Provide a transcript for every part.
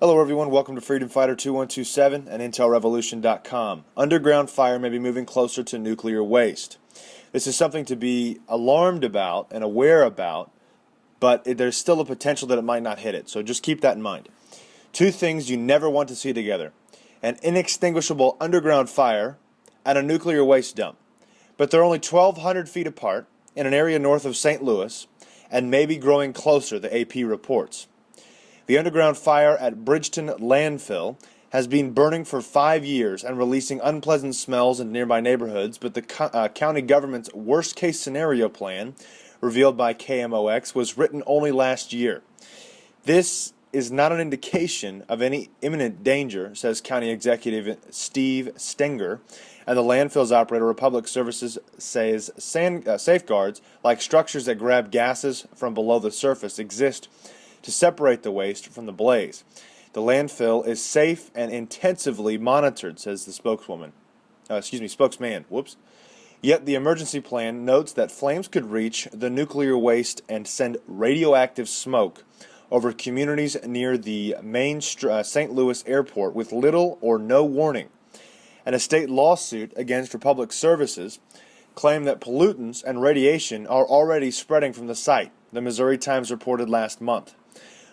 Hello everyone, welcome to Freedom Fighter 2127 and IntelRevolution.com. Underground fire may be moving closer to nuclear waste. This is something to be alarmed about and aware about, but there's still a potential that it might not hit it, so just keep that in mind. Two things you never want to see together: an inextinguishable underground fire and a nuclear waste dump. But they're only 1,200 feet apart in an area north of St. Louis and may be growing closer, the AP reports. The underground fire at Bridgeton landfill has been burning for 5 years and releasing unpleasant smells in nearby neighborhoods, but the county government's worst-case scenario plan, revealed by KMOX, was written only last year. This is not an indication of any imminent danger, says County Executive Steve Stenger, and the landfill's operator, Republic Services, says safeguards, like structures that grab gases from below the surface, exist to separate the waste from the blaze. The landfill is safe and intensively monitored, says the spokesman. Yet the emergency plan notes that flames could reach the nuclear waste and send radioactive smoke over communities near the main St. Louis airport with little or no warning. And a state lawsuit against Republic Services claimed that pollutants and radiation are already spreading from the site, the Missouri Times reported last month.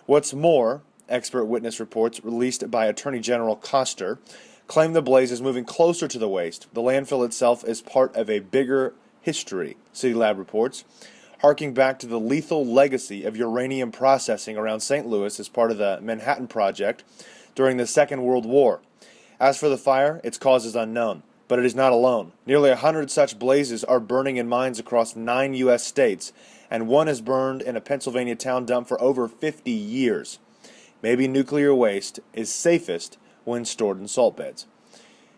What's more, expert witness reports released by Attorney General Koster claim the blaze is moving closer to the waste. The landfill itself is part of a bigger history, City Lab reports, harking back to the lethal legacy of uranium processing around St. Louis as part of the Manhattan Project during the Second World War. As for the fire, its cause is unknown, but it is not alone. Nearly 100 such blazes are burning in mines across 9 U.S. states, and one has burned in a Pennsylvania town dump for over 50 years. Maybe nuclear waste is safest when stored in salt beds.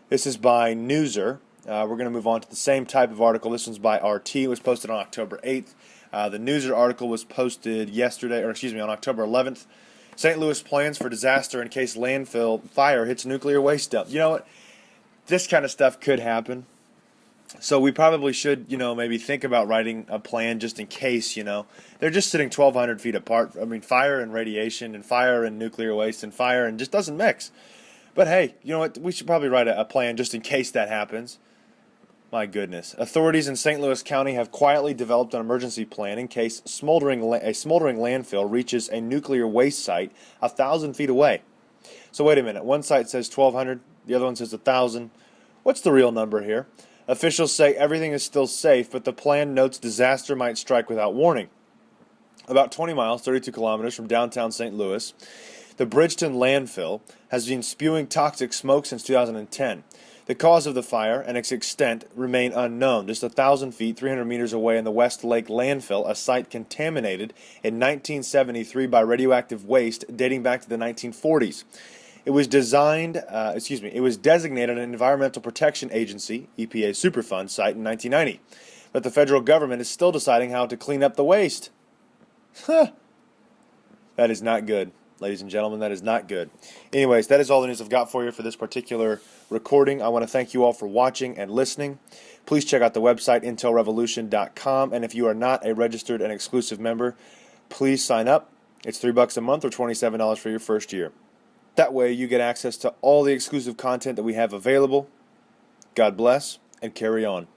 This is by Newser. We're going to move on to the same type of article. This one's by RT. It was posted on October 8th. The Newser article was posted on October 11th. St. Louis plans for disaster in case landfill fire hits nuclear waste dump. You know what? This kind of stuff could happen. So we probably should, maybe think about writing a plan just in case, They're just sitting 1,200 feet apart. I mean, fire and radiation and fire and nuclear waste and fire and just doesn't mix. But hey, you know what? We should probably write a plan just in case that happens. My goodness. Authorities in St. Louis County have quietly developed an emergency plan in case a smoldering landfill reaches a nuclear waste site 1,000 feet away. So wait a minute. One site says 1,200. The other one says 1,000. What's the real number here? Officials say everything is still safe, but the plan notes disaster might strike without warning. About 20 miles, 32 kilometers from downtown St. Louis, the Bridgeton landfill has been spewing toxic smoke since 2010. The cause of the fire and its extent remain unknown. Just 1,000 feet, 300 meters away in the West Lake landfill, a site contaminated in 1973 by radioactive waste dating back to the 1940s. It was designated an Environmental Protection Agency, EPA Superfund site in 1990. But the federal government is still deciding how to clean up the waste. That is not good, ladies and gentlemen. That is not good. Anyways, that is all the news I've got for you for this particular recording. I want to thank you all for watching and listening. Please check out the website, IntelRevolution.com. And if you are not a registered and exclusive member, please sign up. It's $3 a month or $27 for your first year. That way you get access to all the exclusive content that we have available. God bless and carry on.